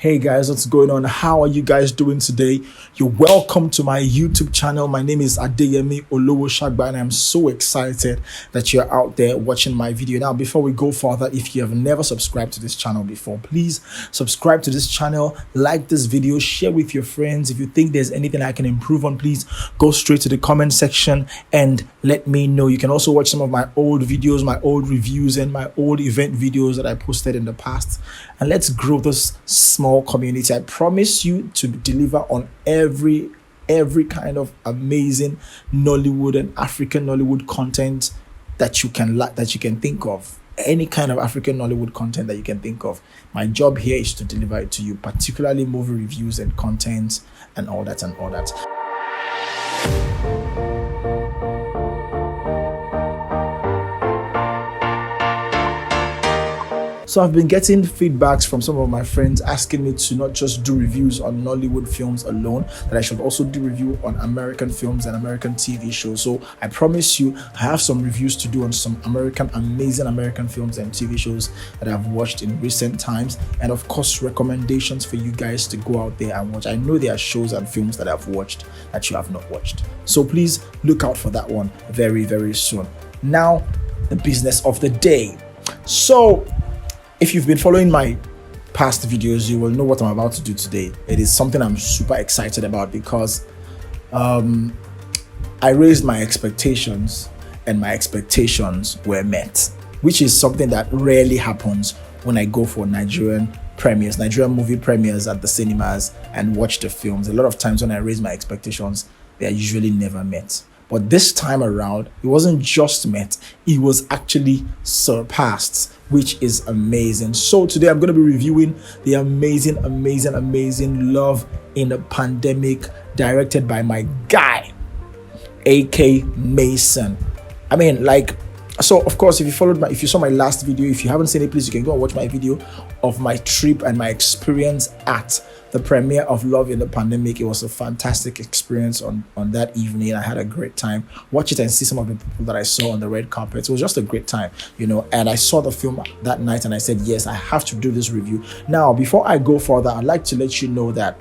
Hey guys, what's going on? How are you guys doing today? You're welcome to my YouTube channel. My name is Adeyemi Olowo-Shagba and I'm so excited that you're out there watching my video. Now, before we go further, if you have never subscribed to this channel before, please subscribe to this channel, like this video, share with your friends. If you think there's anything I can improve on, please go straight to the comment section and let me know. You can also watch some of my old videos, my old reviews, and my old event videos that I posted in the past. And let's grow this small community. I promise you to deliver on every kind of amazing Nollywood and African Nollywood content that you can think of. Any kind of African Nollywood content that you can think of. My job here is to deliver it to you, particularly movie reviews and content and all that. So I've been getting feedbacks from some of my friends asking me to not just do reviews on Nollywood films alone, that I should also do review on American films and American TV shows. So I promise you, I have some reviews to do on some amazing American films and TV shows that I've watched in recent times. And of course, recommendations for you guys to go out there and watch. I know there are shows and films that I've watched that you have not watched. So please look out for that one very, very soon. Now, the business of the day. So, if you've been following my past videos, you will know what I'm about to do today. It is something I'm super excited about because I raised my expectations and my expectations were met, which is something that rarely happens when I go for Nigerian movie premieres at the cinemas and watch the films. A lot of times when I raise my expectations, they are usually never met. But this time around, it wasn't just met, it was actually surpassed, which is amazing. So today I'm going to be reviewing the amazing Love in a Pandemic, directed by my guy, A.K. Mason. I mean, so of course, if you saw my last video, if you haven't seen it, please, you can go and watch my video of my trip and my experience at the premiere of Love in the Pandemic. It was a fantastic experience on that evening. I had a great time. Watch it and see some of the people that I saw on the red carpet. It was just a great time, and I saw the film that night and I said, yes, I have to do this review. Now, before I go further, I'd like to let you know that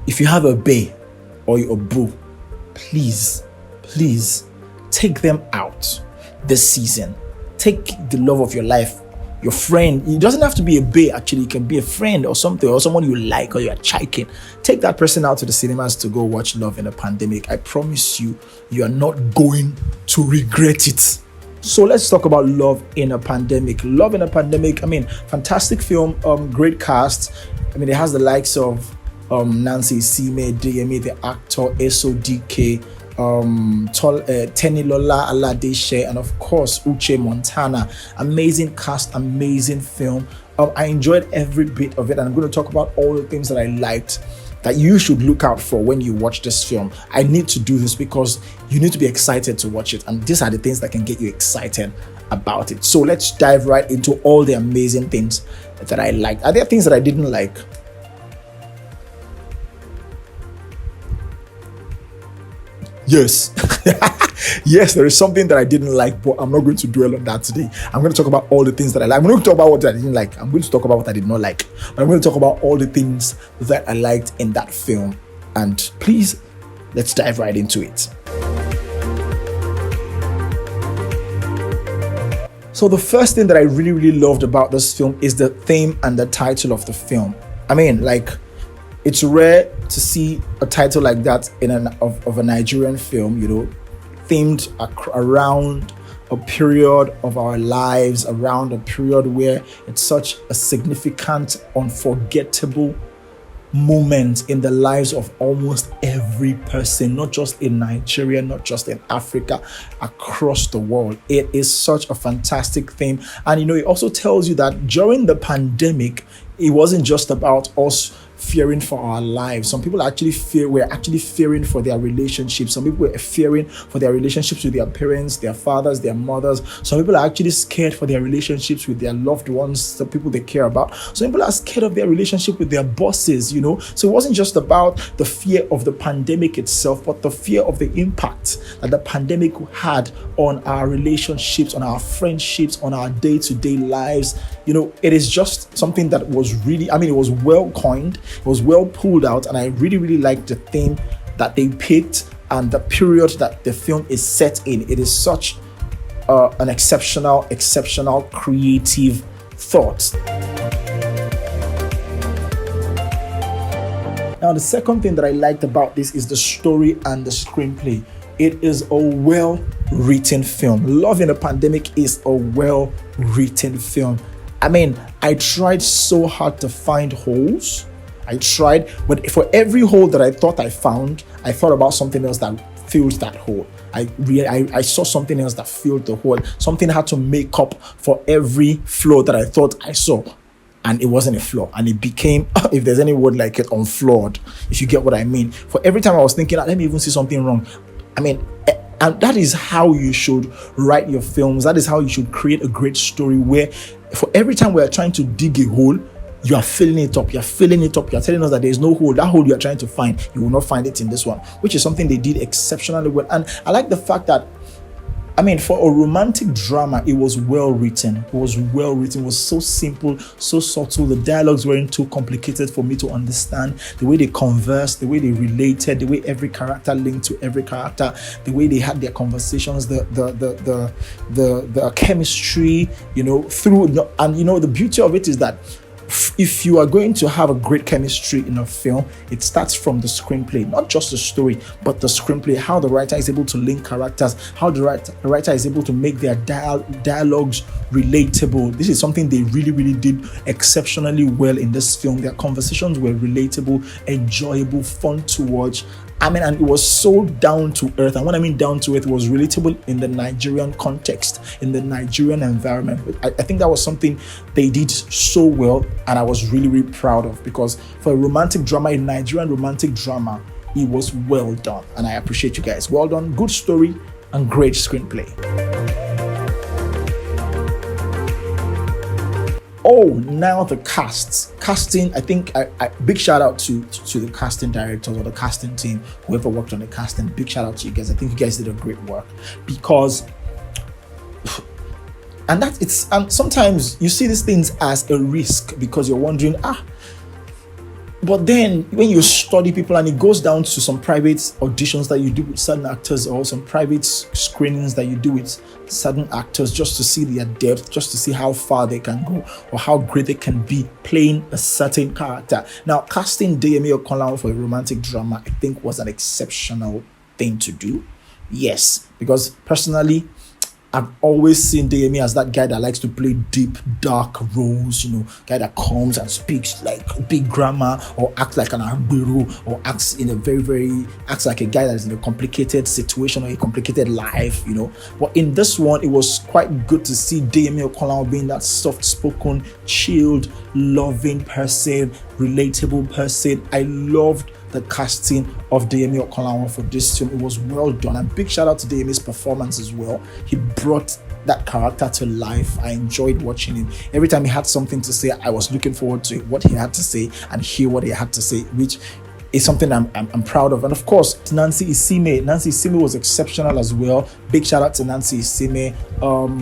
if you have a bae or a boo, please take them out this season. Take the love of your life, your friend. It doesn't have to be a bae, actually. It can be a friend or something, or someone you like or you're chiking. Take that person out to the cinemas to go watch Love in a Pandemic. I promise you, you are not going to regret it. So let's talk about Love in a Pandemic. Love in a Pandemic, fantastic film, great cast. It has the likes of Nancy Sime, DME, the actor, SODK, Tenilola Aladeshe, and of course Uche Montana. Amazing cast, amazing film. I enjoyed every bit of it, and I'm going to talk about all the things that I liked that you should look out for when you watch this film. I need to do this because you need to be excited to watch it, and these are the things that can get you excited about it. So let's dive right into all the amazing things that I liked. Are there things that I didn't like? Yes. Yes, there is something that I didn't like, but I'm not going to dwell on that today. I'm going to talk about all the things that I like. I'm not going to talk about what I didn't like. I'm going to talk about what I did not like. But I'm going to talk about all the things that I liked in that film. And please, let's dive right into it. So the first thing that I really loved about this film is the theme and the title of the film. It's rare to see a title like that of a Nigerian film, themed around a period of our lives, around a period where it's such a significant, unforgettable moment in the lives of almost every person, not just in Nigeria, not just in Africa, across the world. It is such a fantastic theme. And it also tells you that during the pandemic, it wasn't just about us fearing for our lives. Some people actually we're actually fearing for their relationships. Some people are fearing for their relationships with their parents, their fathers, their mothers. Some people are actually scared for their relationships with their loved ones, the people they care about. Some people are scared of their relationship with their bosses, So it wasn't just about the fear of the pandemic itself, but the fear of the impact that the pandemic had on our relationships, on our friendships, on our day-to-day lives. It is just something that was really, it was well coined, it was well pulled out, and I really, really liked the theme that they picked and the period that the film is set in. It is such an exceptional creative thought. Now, the second thing that I liked about this is the story and the screenplay. It is a well-written film. Love in a Pandemic is a well-written film. I tried so hard to find holes. But for every hole that I thought I found, I thought about something else that filled that hole. I saw something else that filled the hole. Something had to make up for every flaw that I thought I saw. And it wasn't a flaw. And it became, if there's any word like it, unflawed, if you get what I mean. For every time I was thinking, let me even see something wrong. And that is how you should write your films. That is how you should create a great story, where for every time we're trying to dig a hole, you are filling it up. You're telling us that there's no hole. That hole you're trying to find, you will not find it in this one, which is something they did exceptionally well. And I like the fact that, for a romantic drama, it was well written. It was so simple, so subtle. The dialogues weren't too complicated for me to understand. The way they conversed, the way they related, the way every character linked to every character, the way they had their conversations, the chemistry, the beauty of it is that if you are going to have a great chemistry in a film, it starts from the screenplay, not just the story, but the screenplay, how the writer is able to link characters, how the writer is able to make their dialogues relatable. This is something they really, really did exceptionally well in this film. Their conversations were relatable, enjoyable, fun to watch. And it was so down to earth. And when I mean down to earth, it was relatable in the Nigerian context, in the Nigerian environment. I think that was something they did so well, and I was really, really proud of, because for a romantic drama, a Nigerian romantic drama, it was well done. And I appreciate you guys. Well done, good story, and great screenplay. Oh, now the casting. I think I big shout out to the casting directors or the casting team, whoever worked on the casting. Big shout out to you guys. I think you guys did a great work, because and sometimes you see these things as a risk, because you're wondering, but then when you study people, and it goes down to some private auditions that you do with certain actors, or some private screenings that you do with certain actors, just to see their depth, just to see how far they can go, or how great they can be playing a certain character. Now, casting Deyemi Okonlawon for a romantic drama, I think, was an exceptional thing to do. Yes, because personally, I've always seen Deyemi as that guy that likes to play deep, dark roles, guy that comes and speaks like big grammar, or acts like an agbero, or acts like a guy that is in a complicated situation or a complicated life, But in this one, it was quite good to see Deyemi Okonlawon being that soft-spoken, chilled, loving person, relatable person. I loved the casting of Deyemi Okonlawon for this film. It was well done, and big shout out to Deyemi's performance as well. He brought that character to life. I enjoyed watching him. Every time he had something to say, I was looking forward to what he had to say and hear what he had to say, which is something I'm proud of. And of course, Nancy Isime was exceptional as well. Big shout out to Nancy Isime.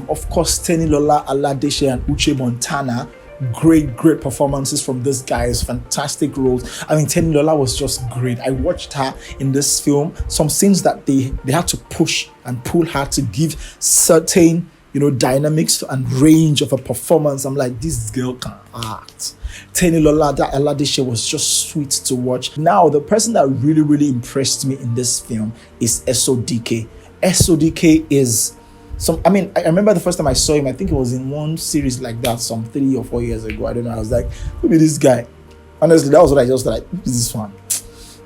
Of course, Tenilola Aladeshe and Uche Montana. Great performances from these guys. Fantastic roles. Tenilola was just great. I watched her in this film. Some scenes that they had to push and pull her to give certain dynamics and range of a performance. I'm like, this girl can act. Tenilola Aladeshe was just sweet to watch. Now, the person that really, really impressed me in this film is SODK. SODK is I remember the first time I saw him, I think it was in one series like that some 3 or 4 years ago. I don't know. I was like, who is this guy? Honestly, that was what I just thought. Who is this one?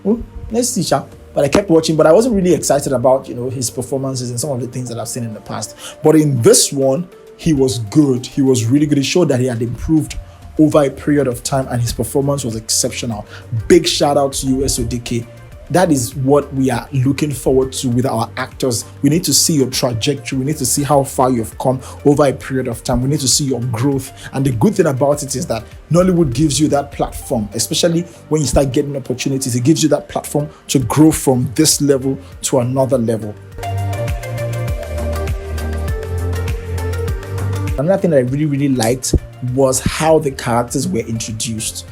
Oh, let's see, But I kept watching, but I wasn't really excited about, his performances and some of the things that I've seen in the past. But in this one, he was good. He was really good. It showed that he had improved over a period of time, and his performance was exceptional. Big shout out to you, SODK. That is what we are looking forward to with our actors. We need to see your trajectory. We need to see how far you've come over a period of time. We need to see your growth. And the good thing about it is that Nollywood gives you that platform, especially when you start getting opportunities. It gives you that platform to grow from this level to another level. Another thing that I really liked was how the characters were introduced.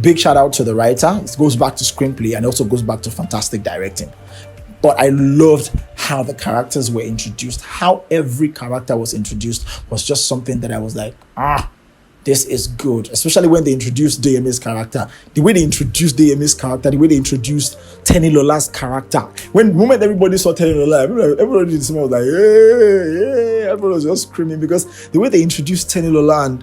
Big shout out to the writer. It goes back to screenplay and also goes back to fantastic directing. But I loved how the characters were introduced. How every character was introduced was just something that I was like, this is good. Especially when they introduced DMA's character. The way they introduced DMA's character, the way they introduced Tenny Lola's character. When the moment everybody saw Tenny Lola, everybody was like, yeah. Everybody was just screaming because the way they introduced Tenny Lola and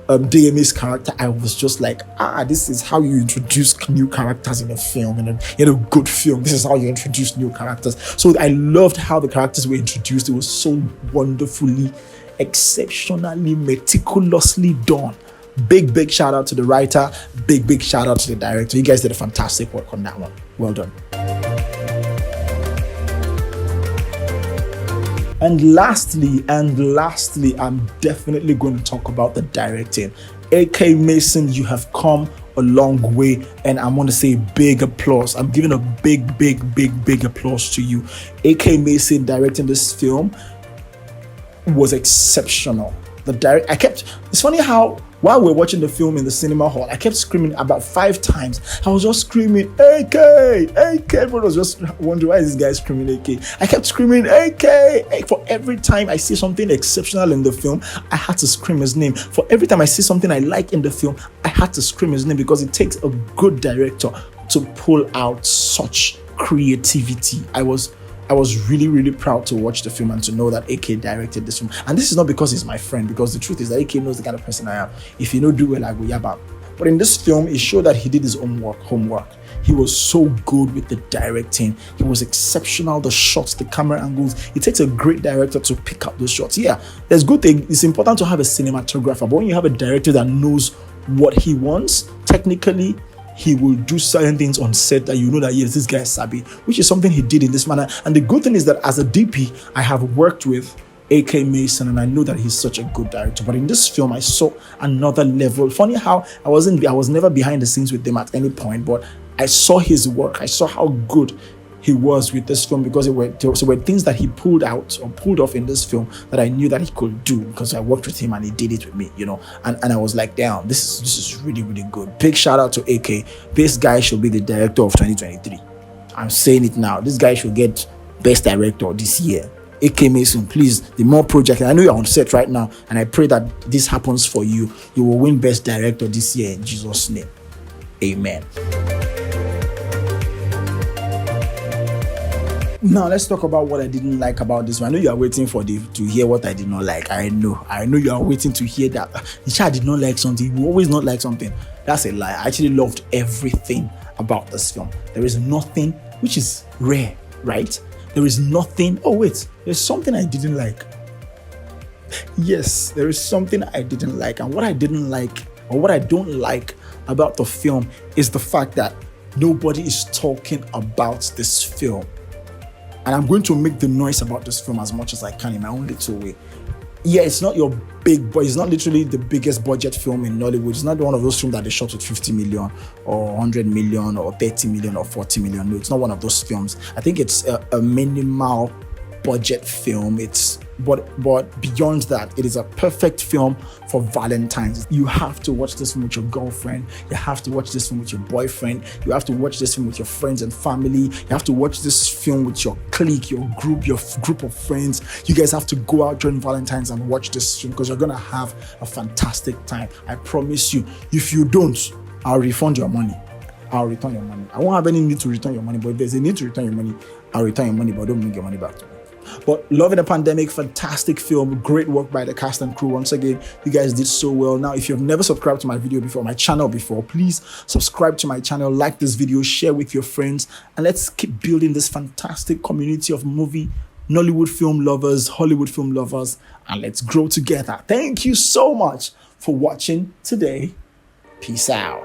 DMA's character, I was just like, this is how you introduce new characters in a film, in a good film. This is how you introduce new characters. So I loved how the characters were introduced. It was so wonderfully, exceptionally, meticulously done. Big shout out to the writer. Big shout out to the director. You guys did a fantastic work on that one. Well done. And lastly, I'm definitely going to talk about the directing. AK Mason, you have come a long way, and I'm going to say big applause. I'm giving a big applause to you. AK Mason directing this film was exceptional. It's funny how while we're watching the film in the cinema hall, I kept screaming about 5 times. I was just screaming, AK. Everyone was just wondering, why is this guy screaming AK? I kept screaming, AK. For every time I see something exceptional in the film, I had to scream his name. For every time I see something I like in the film, I had to scream his name, because it takes a good director to pull out such creativity. I was really proud to watch the film and to know that AK directed this film. And this is not because he's my friend, because the truth is that AK knows the kind of person I am. If you don't do well, I go yabba. But in this film, it showed that he did his own homework. He was so good with the directing. He was exceptional. The shots, the camera angles. It takes a great director to pick up those shots. Yeah, there's good thing. It's important to have a cinematographer, but when you have a director that knows what he wants, technically, he will do certain things on set that you know that, yes, this guy is savvy, which is something he did in this manner. And the good thing is that as a DP, I have worked with AK Mason, and I know that he's such a good director. But in this film, I saw another level. Funny how I was never behind the scenes with them at any point, but I saw his work. I saw how good he was with this film, because there were things that he pulled off in this film that I knew that he could do, because I worked with him and he did it with me, and I was like, damn, this is really good. Big shout out to AK. This guy should be the director of 2023. I'm saying it now. This guy should get best director this year. AK Mason, please, the more projects. I know you're on set right now, and I pray that this happens for you. You will win best director this year in Jesus' name. Amen. Now let's talk about what I didn't like about this one. I know you are waiting to hear what I did not like. I know you are waiting to hear that. Nisha did not like something. You always not like something. That's a lie. I actually loved everything about this film. There is nothing, which is rare, right? There is nothing. Oh wait, there's something I didn't like. Yes, there is something I didn't like, and what I didn't like, or what I don't like about the film, is the fact that nobody is talking about this film. And I'm going to make the noise about this film as much as I can in my own little way. Yeah, it's not your big, but it's not literally the biggest budget film in Nollywood. It's not one of those films that they shot with 50 million or 100 million or 30 million or 40 million. No, it's not one of those films. I think it's a minimal budget film. But beyond that, it is a perfect film for Valentine's. You have to watch this film with your girlfriend. You have to watch this film with your boyfriend. You have to watch this film with your friends and family. You have to watch this film with your clique, your group of friends. You guys have to go out during Valentine's and watch this film, because you're gonna have a fantastic time. I promise you. If you don't, I'll refund your money. I'll return your money. I won't have any need to return your money, but if there's a need to return your money, I'll return your money, but don't bring your money back to me. But Love in the Pandemic, fantastic film, great work by the cast and crew. Once again, you guys did so well. Now, if you've never subscribed to my channel before, please subscribe to my channel, like this video, share with your friends, and let's keep building this fantastic community of Nollywood film lovers, Hollywood film lovers, and let's grow together. Thank you so much for watching today. Peace out.